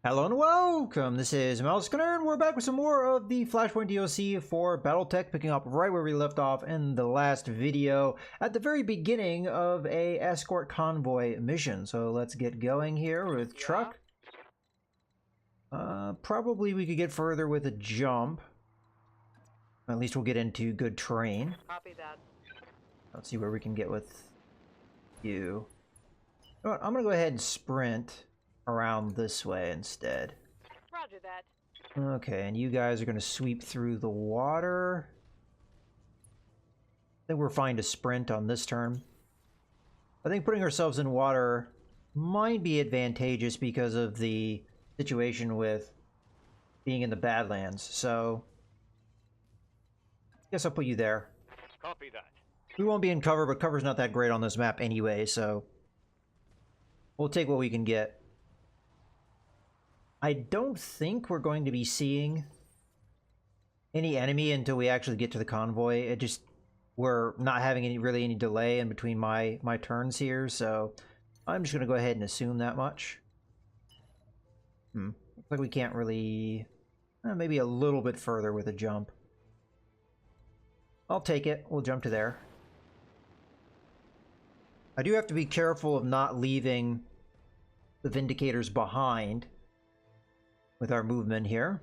Hello and welcome, this is Skinner, and we're back with some more of the Flashpoint DLC for BattleTech, picking up right where we left off in the last video, at the very beginning of a escort convoy mission. So let's get going here with truck. Probably we could get further with a jump. At least we'll get into good terrain. Copy that. Let's see where we can get with you. You know what, I'm gonna go ahead and sprint around this way instead. Roger that. Okay, and you guys are going to sweep through the water. I think we're fine to sprint on this turn. I think putting ourselves in water might be advantageous because of the situation with being in the Badlands, so I guess I'll put you there. Copy that. We won't be in cover, but cover's not that great on this map anyway, so we'll take what we can get. I don't think we're going to be seeing any enemy until we actually get to the convoy. We're not having any delay in between my turns here, so I'm just going to go ahead and assume that much. Looks like we can't really... maybe a little bit further with a jump. I'll take it. We'll jump to there. I do have to be careful of not leaving the Vindicators behind with our movement here.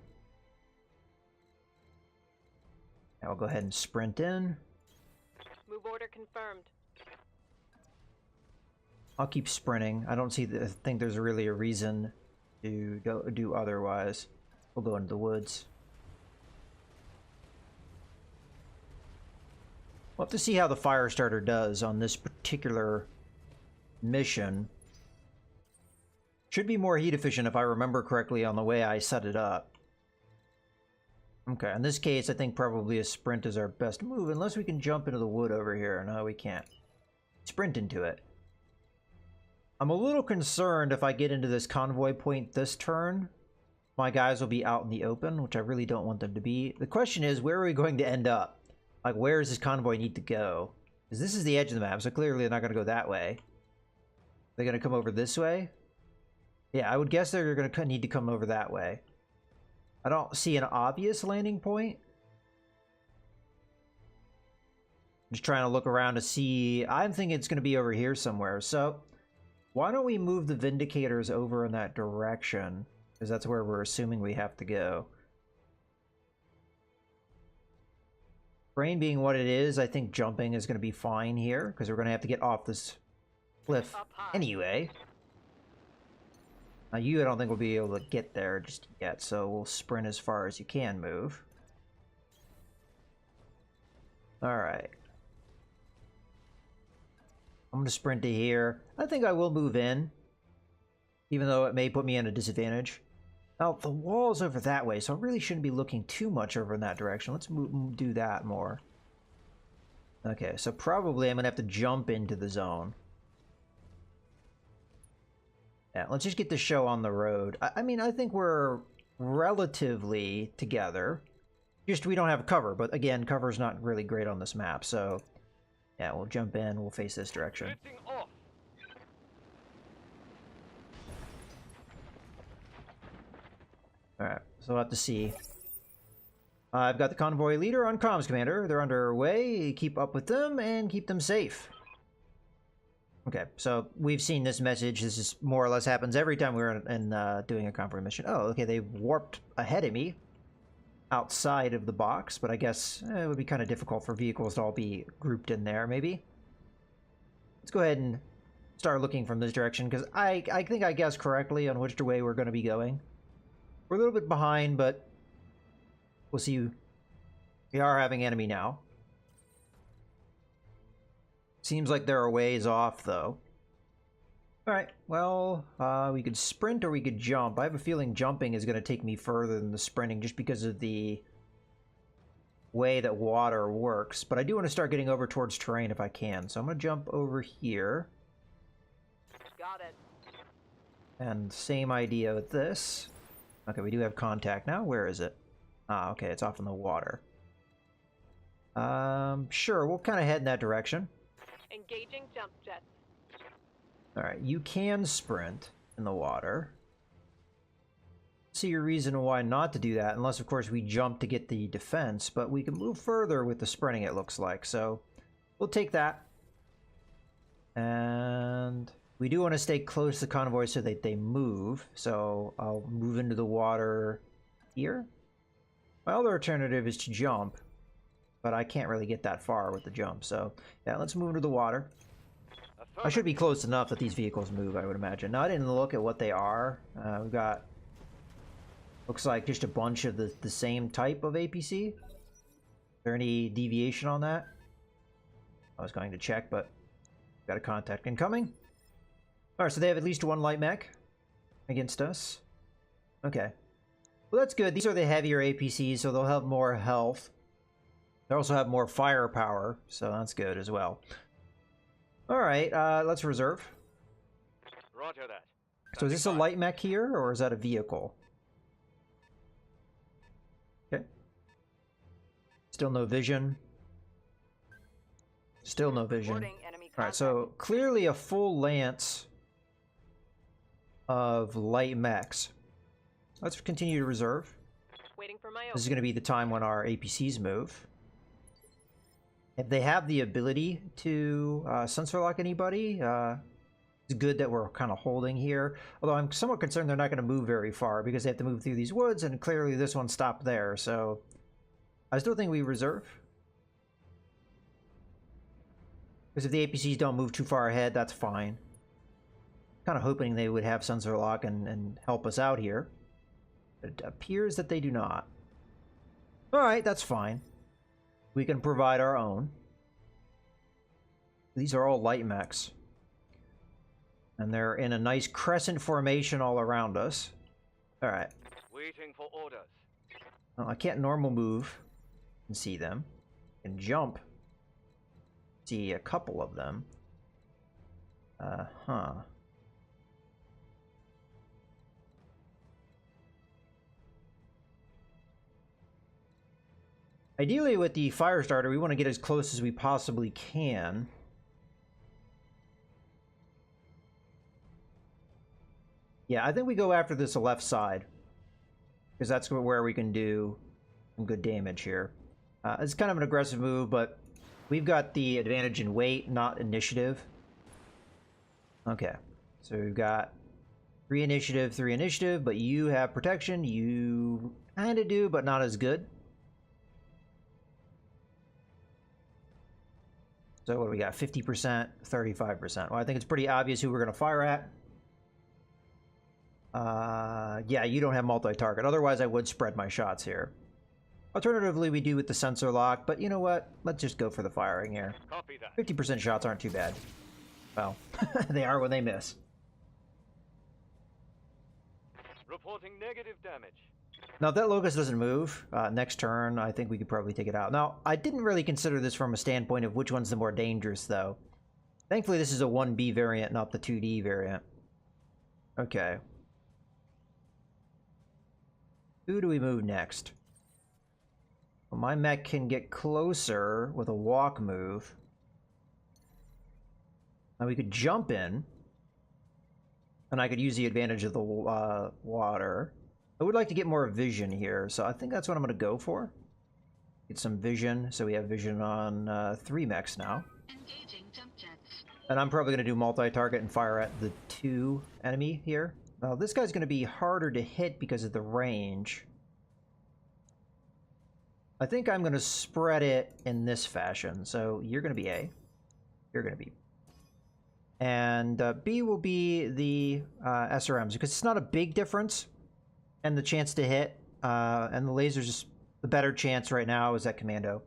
Now we'll go ahead and sprint in. Move order confirmed. I'll keep sprinting. I don't think there's really a reason to do otherwise. We'll go into the woods. We'll have to see how the fire starter does on this particular mission. Should be more heat efficient if I remember correctly on the way I set it up. Okay, in this case, I think probably a sprint is our best move, unless we can jump into the wood over here. No, we can't. Sprint into it. I'm a little concerned if I get into this convoy point this turn, my guys will be out in the open, which I really don't want them to be. The question is, where are we going to end up? Like, where does this convoy need to go? Because this is the edge of the map, so clearly they're not going to go that way. They're going to come over this way? Yeah, I would guess they're going to need to come over that way. I don't see an obvious landing point. I'm just trying to look around to see. I'm thinking it's going to be over here somewhere. So why don't we move the Vindicators over in that direction? Because that's where we're assuming we have to go. Brain being what it is, I think jumping is going to be fine here. Because we're going to have to get off this cliff anyway. Now you, I don't think we'll be able to get there just yet, so we'll sprint as far as you can move. Alright. I'm going to sprint to here. I think I will move in, even though it may put me at a disadvantage. Now, the wall's over that way, so I really shouldn't be looking too much over in that direction. Let's do that more. Okay, so probably I'm going to have to jump into the zone. Yeah, let's just get the show on the road. I mean, I think we're relatively together. Just we don't have cover, but again, cover's not really great on this map, so yeah, we'll jump in, we'll face this direction. Alright, so we'll have to see. I've got the convoy leader on comms, Commander. They're underway. Keep up with them and keep them safe. Okay, so we've seen this message. This is more or less happens every time we're doing a convoy mission. Oh, okay, they warped ahead of me outside of the box, but I guess it would be kind of difficult for vehicles to all be grouped in there, maybe. Let's go ahead and start looking from this direction, because I think I guessed correctly on which way we're going to be going. We're a little bit behind, but we'll see. We are having enemy now. Seems like they're a ways off, though. Alright, well, we could sprint or we could jump. I have a feeling jumping is going to take me further than the sprinting just because of the way that water works. But I do want to start getting over towards terrain if I can. So I'm going to jump over here. Got it. And same idea with this. Okay, we do have contact now. Where is it? Ah, okay, it's off in the water. Sure, we'll kind of head in that direction. Engaging jump jets. Alright, you can sprint in the water. See a reason why not to do that, unless of course we jump to get the defense, but we can move further with the sprinting, it looks like, so we'll take that. And we do want to stay close to the convoy so that they move, so I'll move into the water here. My other alternative is to jump, but I can't really get that far with the jump, so yeah, let's move into the water. I should be close enough that these vehicles move, I would imagine. Now, I didn't look at what they are. We've got... looks like just a bunch of the same type of APC. Is there any deviation on that? I was going to check, but got a contact incoming. Alright, so they have at least one light mech against us. Okay. Well, that's good. These are the heavier APCs, so they'll have more health. They also have more firepower, so that's good as well. Alright, let's reserve. Roger that. So is this a light mech here, or is that a vehicle? Okay. Still no vision. Still no vision. Alright, so clearly a full lance of light mechs. Let's continue to reserve. Waiting for my This is going to be the time when our APCs move. If they have the ability to sensor lock anybody, it's good that we're kind of holding here. Although I'm somewhat concerned they're not going to move very far because they have to move through these woods, and clearly this one stopped there, so I still think we reserve. Because if the APCs don't move too far ahead, that's fine. Kind of hoping they would have sensor lock and help us out here. It appears that they do not. Alright, that's fine. We can provide our own. These are all light mechs. And they're in a nice crescent formation all around us. Alright. Waiting for orders. Well, I can't normal move and see them. I can jump. See a couple of them. Huh. Ideally, with the fire starter, we want to get as close as we possibly can. Yeah, I think we go after this left side, because that's where we can do some good damage here. It's kind of an aggressive move, but we've got the advantage in weight, not initiative. Okay, so we've got 3 initiative, but you have protection. You kind of do, but not as good. So what do we got? 50%, 35%. Well, I think it's pretty obvious who we're going to fire at. Yeah, you don't have multi-target. Otherwise, I would spread my shots here. Alternatively, we do with the sensor lock, but you know what? Let's just go for the firing here. Copy that. 50% shots aren't too bad. Well, they are when they miss. Reporting negative damage. Now, if that locust doesn't move, next turn, I think we could probably take it out. Now, I didn't really consider this from a standpoint of which one's the more dangerous, though. Thankfully, this is a 1B variant, not the 2D variant. Okay. Who do we move next? Well, my mech can get closer with a walk move. Now, we could jump in. And I could use the advantage of the water. I would like to get more vision here, so I think that's what I'm going to go for. Get some vision, so we have vision on 3 mechs now. Engaging jump jets. And I'm probably going to do multi-target and fire at the 2 enemy here. Now, this guy's going to be harder to hit because of the range. I think I'm going to spread it in this fashion. So you're going to be A. You're going to be B. And B will be the SRMs, because it's not a big difference. And the chance to hit, and the laser's just the better chance right now is at commando.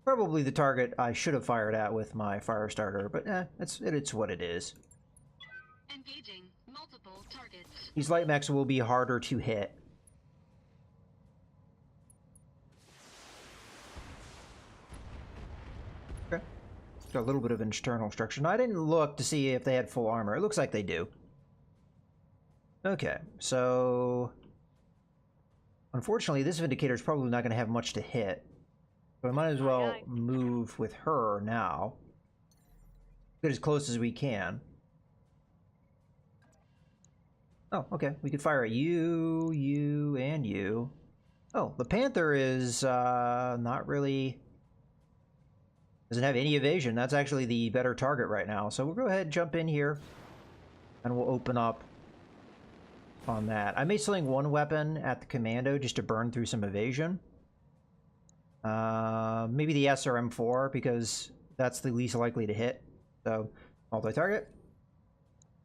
Probably the target I should have fired at with my fire starter, but it's what it is. Engaging multiple targets. These light mechs will be harder to hit. Okay. Got a little bit of internal structure. Now, I didn't look to see if they had full armor. It looks like they do. Okay, so unfortunately, this Vindicator is probably not going to have much to hit. So I might as well move with her now. Get as close as we can. Oh, okay. We could fire at you, you, and you. Oh, the Panther is not really... doesn't have any evasion. That's actually the better target right now. So we'll go ahead and jump in here, and we'll open up on that. I may sling one weapon at the Commando just to burn through some evasion. Maybe the SRM-4, because that's the least likely to hit. So, multi-target.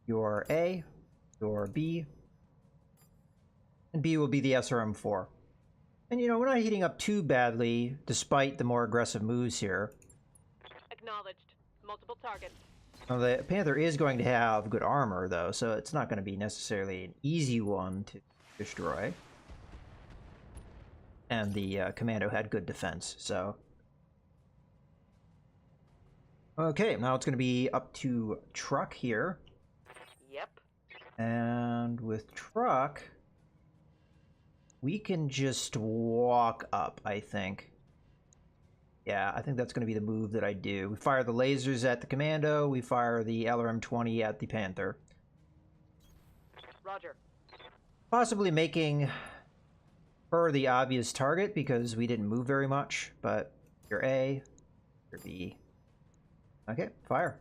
Your A, your B, and B will be the SRM-4. And, you know, we're not heating up too badly, despite the more aggressive moves here. Acknowledged. Multiple targets. Now, the Panther is going to have good armor, though, so it's not going to be necessarily an easy one to destroy. And the Commando had good defense, so... Okay, now it's going to be up to Truck here. Yep. And with Truck, we can just walk up, I think. Yeah, I think that's going to be the move that I do. We fire the lasers at the Commando, we fire the LRM-20 at the Panther. Roger. Possibly making her the obvious target because we didn't move very much, but your A, your B. Okay, fire.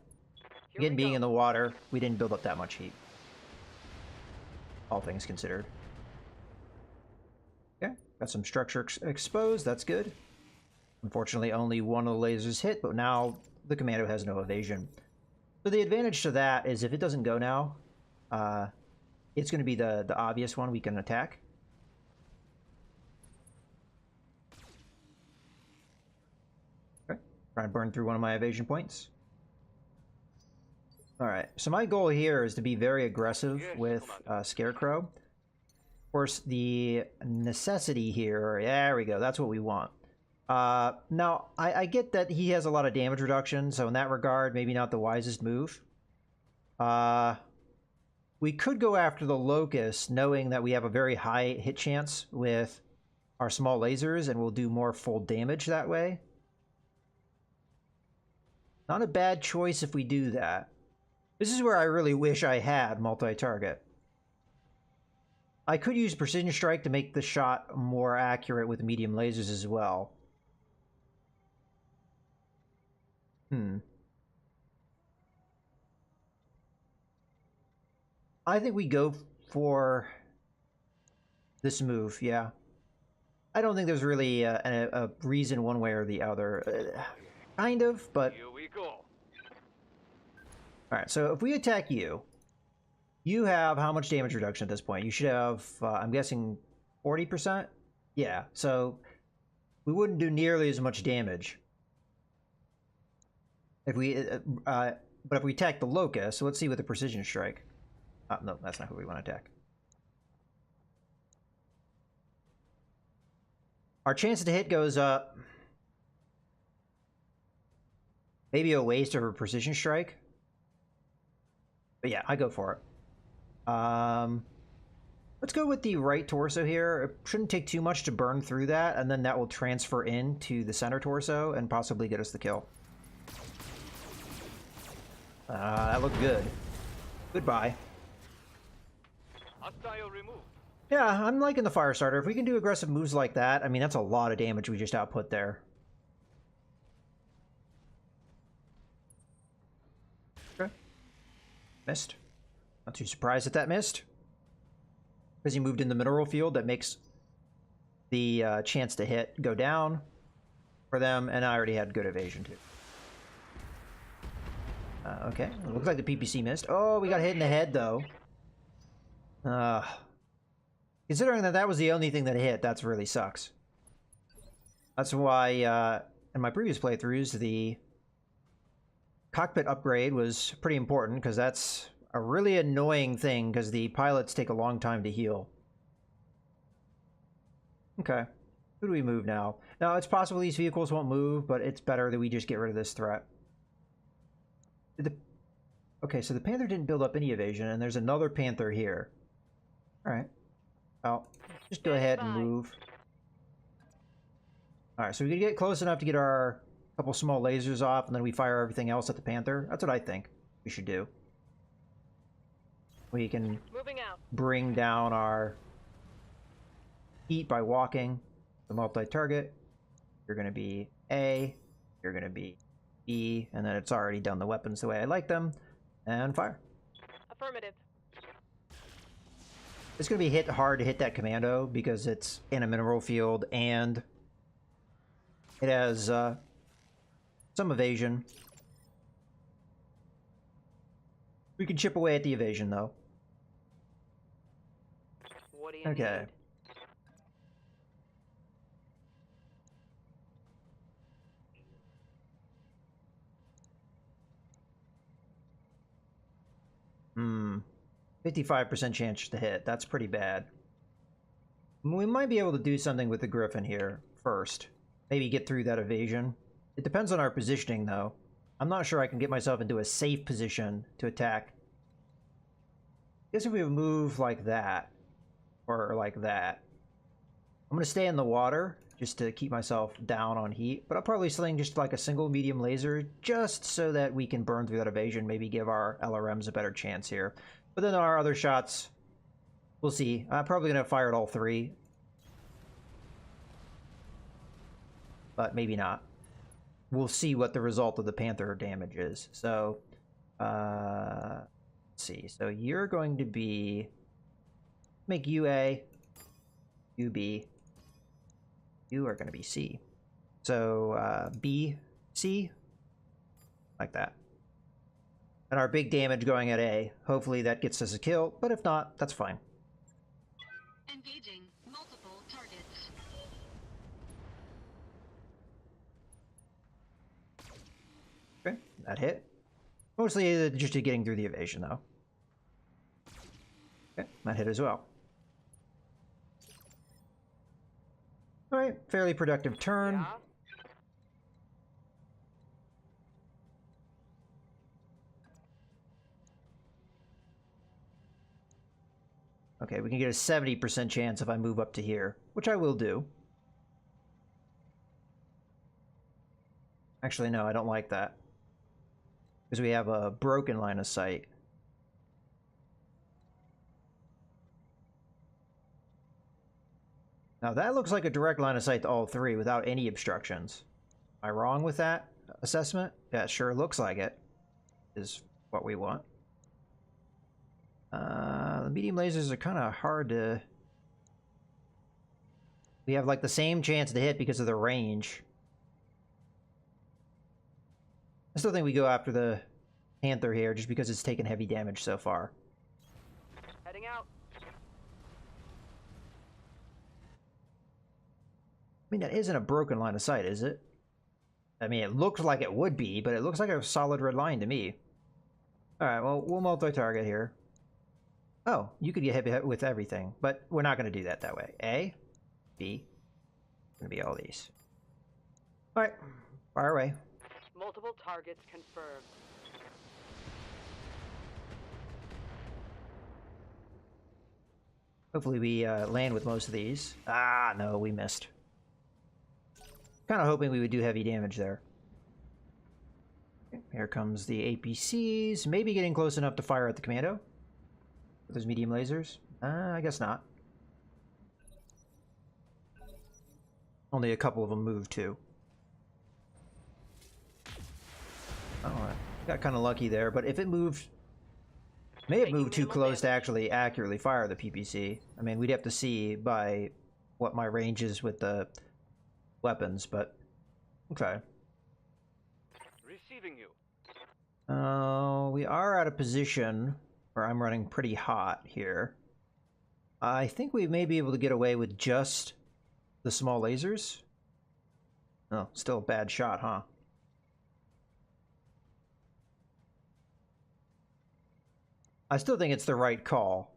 Here Again, we being go. in the water, we didn't build up that much heat. All things considered. Okay, got some structure exposed, that's good. Unfortunately, only one of the lasers hit, but now the Commando has no evasion. So the advantage to that is if it doesn't go now, it's going to be the obvious one we can attack. Okay, trying to burn through one of my evasion points. Alright, so my goal here is to be very aggressive with Scarecrow. Of course, the necessity here, there we go, that's what we want. Now, I get that he has a lot of damage reduction, so in that regard, maybe not the wisest move. We could go after the Locust, knowing that we have a very high hit chance with our small lasers, and we'll do more full damage that way. Not a bad choice if we do that. This is where I really wish I had multi-target. I could use Precision Strike to make the shot more accurate with medium lasers as well. I think we go for this move, yeah. I don't think there's really a reason one way or the other. Kind of, but... Here we go. Alright, so if we attack you, you have how much damage reduction at this point? You should have, I'm guessing, 40%? Yeah, so we wouldn't do nearly as much damage. If we, but if we attack the Locust, so let's see with the Precision Strike. No, that's not who we want to attack. Our chance to hit goes up. Maybe a waste of a Precision Strike. But yeah, I go for it. Let's go with the right torso here. It shouldn't take too much to burn through that, and then that will transfer into the center torso and possibly get us the kill. That looked good. Goodbye. Hostile removed. Yeah, I'm liking the Firestarter. If we can do aggressive moves like that, I mean, that's a lot of damage we just output there. Okay. Missed. Not too surprised that that missed. Because he moved in the mineral field, that makes the chance to hit go down for them, and I already had good evasion too. Okay, it looks like the PPC missed. Oh, we got hit in the head though. Considering that that was the only thing that hit, that's really sucks. That's why in my previous playthroughs, the cockpit upgrade was pretty important, because that's a really annoying thing, because the pilots take a long time to heal. Okay, who do we move now? Now, it's possible these vehicles won't move, but it's better that we just get rid of this threat. Okay, so the Panther didn't build up any evasion, and there's another Panther here. Alright. Well, just go ahead and move. Alright, so we can get close enough to get our couple small lasers off, and then we fire everything else at the Panther. That's what I think we should do. We can Moving out. bring down our heat by walking. The multi-target. You're going to be A. You're going to be B. And then it's already done the weapons the way I like them. And fire. Affirmative. It's going to be hard to hit that commando because it's in a mineral field and it has some evasion. We can chip away at the evasion, though. What do you Okay. need? 55% chance to hit. That's pretty bad. We might be able to do something with the Griffin here first. Maybe get through that evasion. It depends on our positioning, though. I'm not sure I can get myself into a safe position to attack. I guess if we move like that, or like that. I'm going to stay in the water just to keep myself down on heat, but I'll probably sling just like a single medium laser just so that we can burn through that evasion, maybe give our LRMs a better chance here. But then our other shots, we'll see. I'm probably going to fire at all three. But maybe not. We'll see what the result of the Panther damage is. So, let's see. So you're going to be... Make you A, you B. You are going to be C. So, B, C. Like that. And our big damage going at A. Hopefully that gets us a kill, but if not, that's fine. Engaging multiple targets. Okay, that hit. Mostly just getting through the evasion, though. Okay, that hit as well. Alright, fairly productive turn. Yeah. Okay, we can get a 70% chance if I move up to here, which I will do. Actually, no, I don't like that. Because we have a broken line of sight. Now that looks like a direct line of sight to all three without any obstructions. Am I wrong with that assessment? Yeah, it sure looks like it. Is what we want. The medium lasers are kind of hard to... We have like the same chance to hit because of the range. I still think we go after the Panther here just because it's taken heavy damage so far. Heading out. I mean, that isn't a broken line of sight, is it? I mean, it looks like it would be, but it looks like a solid red line to me. Alright, well, we'll multi-target here. Oh, you could get hit with everything, but we're not going to do that way. A, B, going to be all these. Alright, fire away. Multiple targets confirmed. Hopefully we land with most of these. Ah, no, we missed. Kind of hoping we would do heavy damage there. Here comes the APCs. Maybe getting close enough to fire at the commando. With those medium lasers? I guess not. Only a couple of them moved too. Oh, I got kind of lucky there, but if it moved... May have moved too close to actually accurately fire the PPC. I mean, we'd have to see by what my range is with the weapons, but... Okay. Receiving you. We are at a position where I'm running pretty hot here. I think we may be able to get away with just the small lasers. Oh, still a bad shot, huh? I still think it's the right call.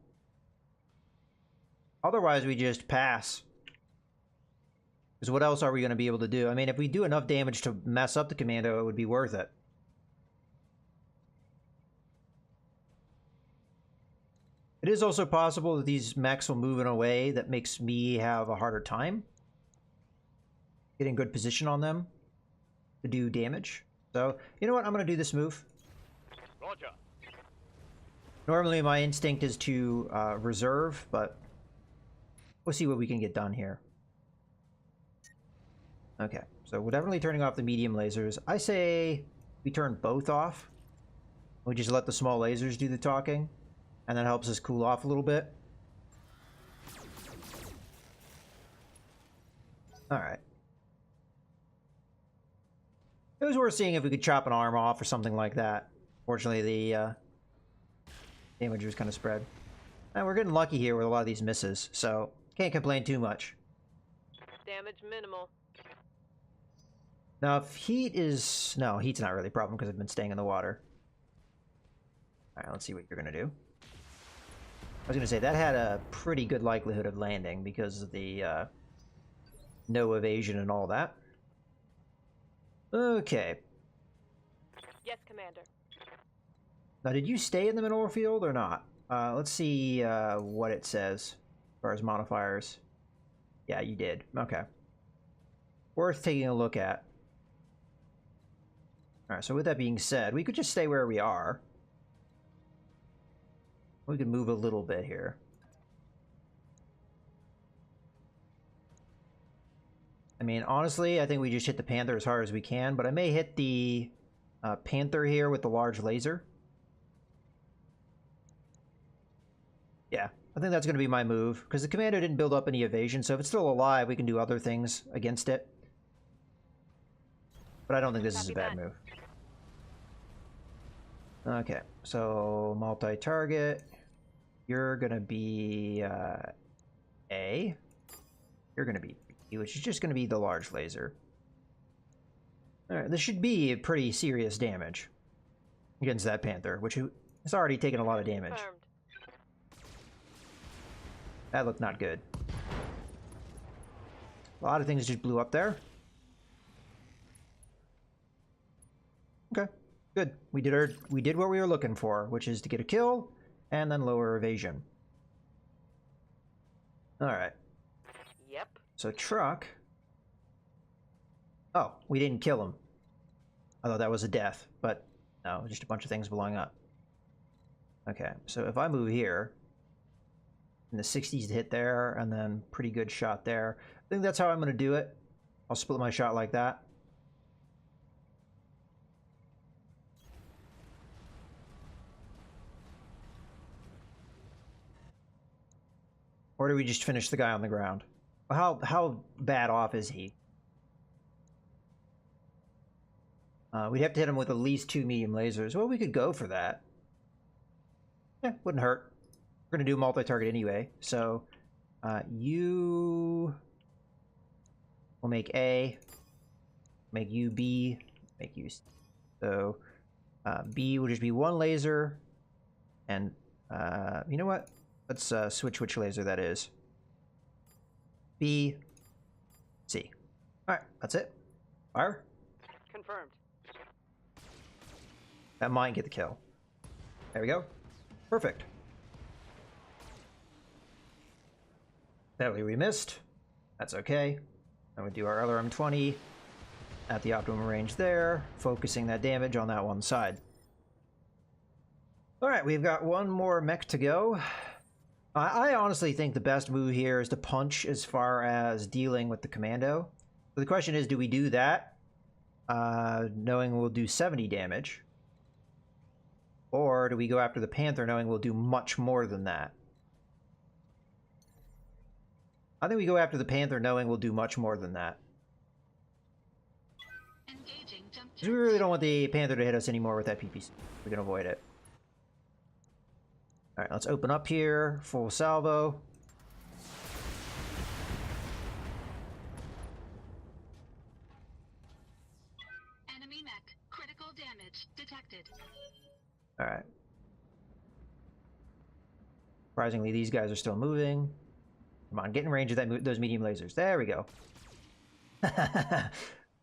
Otherwise, we just pass. Because what else are we going to be able to do? I mean, if we do enough damage to mess up the commando, it would be worth it. It is also possible that these mechs will move in a way that makes me have a harder time getting good position on them to do damage. So, you know what? I'm going to do this move. Roger. Normally my instinct is to reserve, but we'll see what we can get done here. Okay, so we're definitely turning off the medium lasers. I say we turn both off. We just let the small lasers do the talking, and that helps us cool off a little bit. Alright. It was worth seeing if we could chop an arm off or something like that. Fortunately, the damage was kind of spread. And we're getting lucky here with a lot of these misses, so can't complain too much. Damage minimal. Now, if heat is... No, heat's not really a problem because I've been staying in the water. Alright, let's see what you're going to do. I was going to say, that had a pretty good likelihood of landing because of the no evasion and all that. Okay. Yes, Commander. Now, did you stay in the mineral field or not? Let's see what it says as far as modifiers. Yeah, you did. Okay. Worth taking a look at. Alright, so with that being said, we could just stay where we are. We could move a little bit here. I mean, honestly, I think we just hit the Panther as hard as we can, but I may hit the Panther here with the large laser. Yeah, I think that's going to be my move, because the Commander didn't build up any evasion, so if it's still alive, we can do other things against it. But I don't think this is a bad move. Okay, so multi-target. You're going to be A. You're going to be B, which is just going to be the large laser. Alright, this should be a pretty serious damage against that Panther, which has already taken a lot of damage. Confirmed. That looked not good. A lot of things just blew up there. Okay, good. We did what we were looking for, which is to get a kill and then lower evasion. All right. Yep. So truck. Oh, we didn't kill him. I thought that was a death, but no, just a bunch of things blowing up. Okay, so if I move here, in the 60s to hit there, and then pretty good shot there. I think that's how I'm going to do it. I'll split my shot like that. Or do we just finish the guy on the ground? How bad off is he? We'd have to hit him with at least 2 medium lasers. Well, we could go for that. Yeah, wouldn't hurt. We're going to do a multi-target anyway, so you will make A, make you B, make you C. So B will just be 1 laser, and you know what? Let's switch which laser that is. B, C. Alright, that's it. Fire. Confirmed. That might get the kill. There we go. Perfect. Sadly, we missed. That's okay. And we do our other M20 at the optimum range there, focusing that damage on that one side. Alright, we've got one more mech to go. I honestly think the best move here is to punch as far as dealing with the commando. So the question is, do we do that, knowing we'll do 70 damage? Or do we go after the Panther knowing we'll do much more than that? I think we go after the Panther knowing we'll do much more than that. Engaging jump Because we really don't want the Panther to hit us anymore with that PPC. We can avoid it. Alright, let's open up here. Full salvo. Enemy mech. Critical damage detected. Alright. Surprisingly, these guys are still moving. Come on, get in range of those medium lasers. There we go.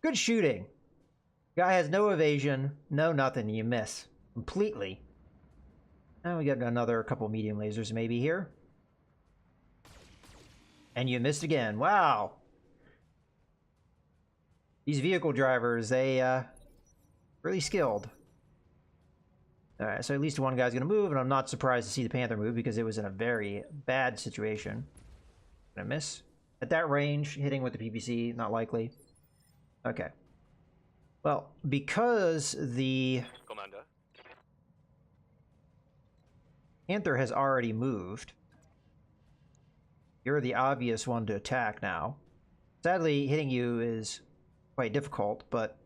Good shooting. Guy has no evasion, no nothing. You miss completely. And we got another couple medium lasers maybe here. And you missed again. Wow. These vehicle drivers, they really skilled. Alright, so at least one guy's gonna move, and I'm not surprised to see the Panther move because it was in a very bad situation. Gonna miss. At that range, hitting with the PPC, not likely. Okay. Well, because the Commander. Panther has already moved, you're the obvious one to attack now. Sadly, hitting you is quite difficult, but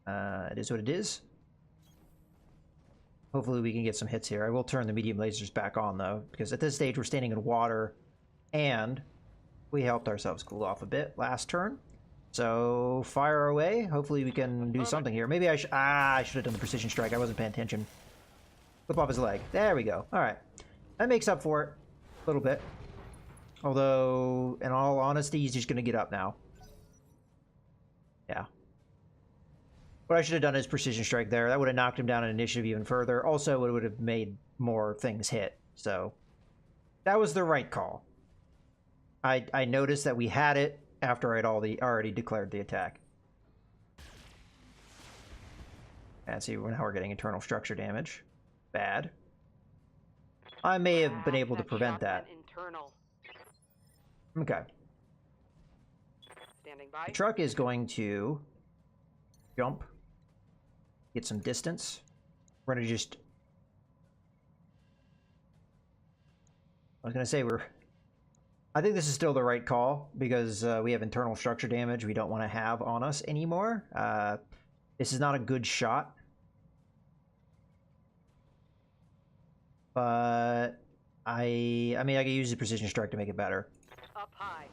it is what it is. Hopefully we can get some hits here. I will turn the medium lasers back on, though, because at this stage we're standing in water, and we helped ourselves cool off a bit last turn. So fire away. Hopefully we can do something here. Maybe I should have done the precision strike. I wasn't paying attention. Flip off his leg. There we go. All right. That makes up for it a little bit. Although, in all honesty, he's just going to get up now. Yeah. What I should have done is precision strike there. That would have knocked him down in initiative even further. Also, it would have made more things hit. So, that was the right call. I noticed that we had it after I'd already declared the attack. And see, now we're getting internal structure damage. Bad. I may have been able to prevent that. Internal. Okay. Standing by. The truck is going to jump, get some distance. We're going to just... I was going to say I think this is still the right call because we have internal structure damage we don't want to have on us anymore. This is not a good shot. But I mean, I could use the precision strike to make it better. Up high.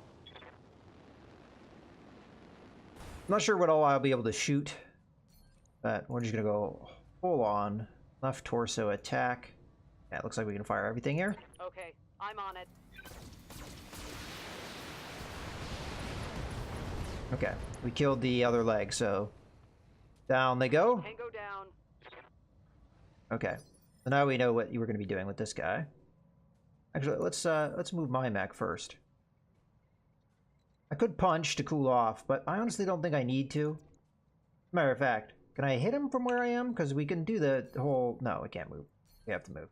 I'm not sure what all I'll be able to shoot, but we're just gonna go full on left torso attack. Yeah, it looks like we can fire everything here. Okay, I'm on it. Okay, we killed the other leg, so down they go. Tango down. Okay, so now we know what you were going to be doing with this guy. Actually, let's move my mech first. I could punch to cool off, but I honestly don't think I need to. Matter of fact, can I hit him from where I am? Because we can do the whole... No, we can't move. We have to move.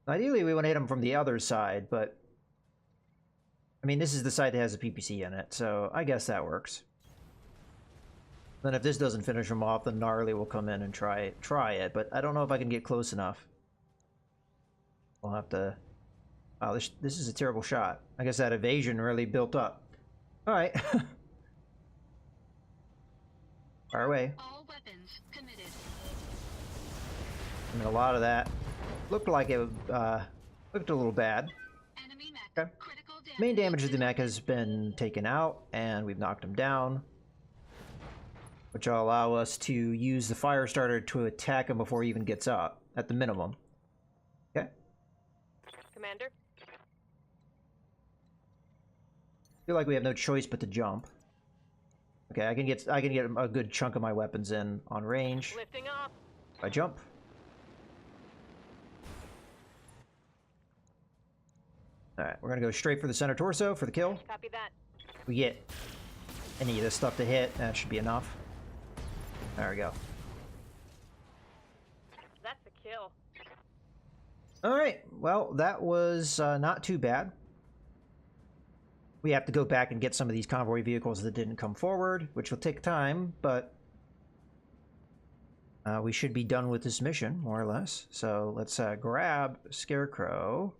Ideally, we want to hit him from the other side, but... I mean, this is the side that has a PPC in it, so I guess that works. Then if this doesn't finish him off, then Gnarly will come in and try it, but I don't know if I can get close enough. We'll have to... Wow, this is a terrible shot. I guess that evasion really built up. Alright. Fire away. All weapons committed. I mean, a lot of that looked like it looked a little bad. Enemy mech. Okay. Critical damage. Main damage of the mech has been taken out, and we've knocked him down, which will allow us to use the fire starter to attack him before he even gets up, at the minimum. Okay. Commander. Feel like we have no choice but to jump. Okay, I can get a good chunk of my weapons in on range. Lifting up. If I jump. Alright, we're gonna go straight for the center torso for the kill. Copy that. If we get any of this stuff to hit, that should be enough. There we go. That's a kill. Alright, well, that was not too bad. We have to go back and get some of these convoy vehicles that didn't come forward, which will take time, but we should be done with this mission, more or less. So let's grab Scarecrow,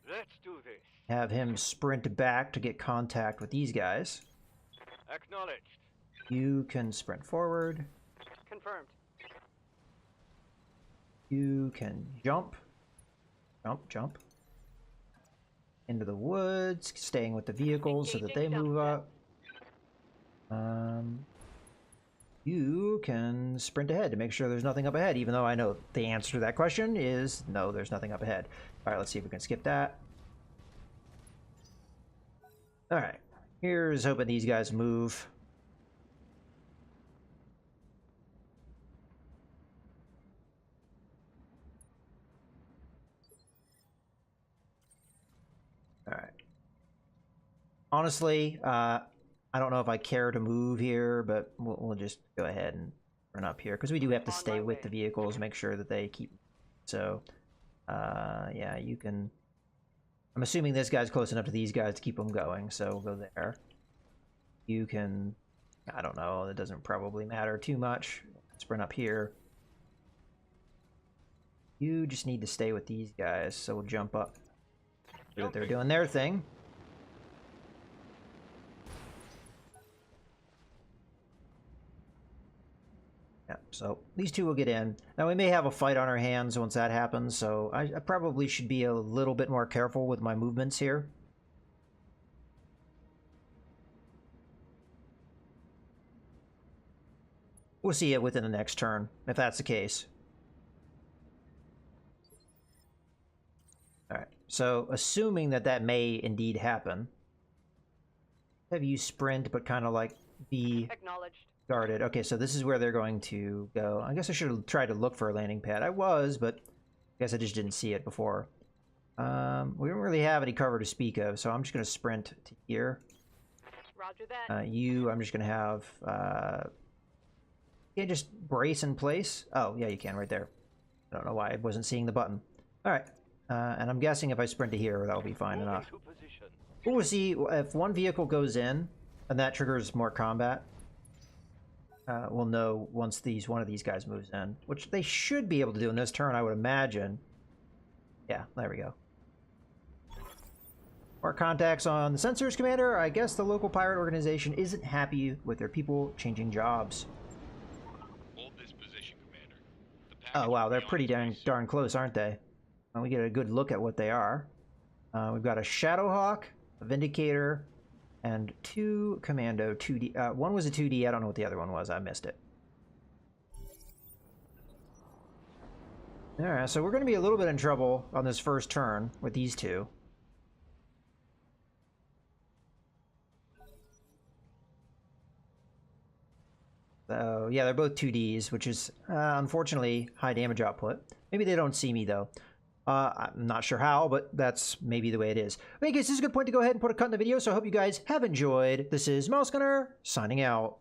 Let's do this. have him sprint back to get contact with these guys. Acknowledged. You can sprint forward. Confirmed. You can jump. Jump. Into the woods, staying with the vehicles so that they move up. You can sprint ahead to make sure there's nothing up ahead, even though I know the answer to that question is no, there's nothing up ahead. Alright, let's see if we can skip that. Alright, here's hoping these guys move. Alright. Honestly, I don't know if I care to move here, but we'll just go ahead and run up here because we do have to stay with the vehicles, make sure that they keep. So, yeah, you can. I'm assuming this guy's close enough to these guys to keep them going, so we'll go there. You can. I don't know. It doesn't probably matter too much. Sprint up here. You just need to stay with these guys, so we'll jump up. So that they're doing their thing. Yeah, so these two will get in. Now we may have a fight on our hands once that happens, so I probably should be a little bit more careful with my movements here. We'll see it within the next turn, if that's the case. Alright, so assuming that that may indeed happen, have you sprint but kind of like be Acknowledged. guarded. Okay, so this is where they're going to go. I guess I should have tried to look for a landing pad. I was, but I guess I just didn't see it before. We don't really have any cover to speak of, so I'm just going to sprint to here. Roger that. I'm just going to have... you can just brace in place. Oh, yeah, you can right there. I don't know why I wasn't seeing the button. All right. And I'm guessing if I sprint to here, that'll be fine enough. We'll see if one vehicle goes in, and that triggers more combat. We'll know once one of these guys moves in, which they should be able to do in this turn, I would imagine. Yeah, there we go. More contacts on the sensors, Commander. I guess the local pirate organization isn't happy with their people changing jobs. Hold this position, Commander. Oh wow, they're pretty darn close, aren't they? We get a good look at what they are. We've got a Shadowhawk, a Vindicator, and 2 Commando 2D. One was a 2D. I don't know what the other one was. I missed it. All right, so we're going to be a little bit in trouble on this first turn with these two. So yeah, they're both 2Ds, which is unfortunately high damage output. Maybe they don't see me though. I'm not sure how, but that's maybe the way it is. But in case this is a good point to go ahead and put a cut in the video, so I hope you guys have enjoyed. This is Mouse Gunner, signing out.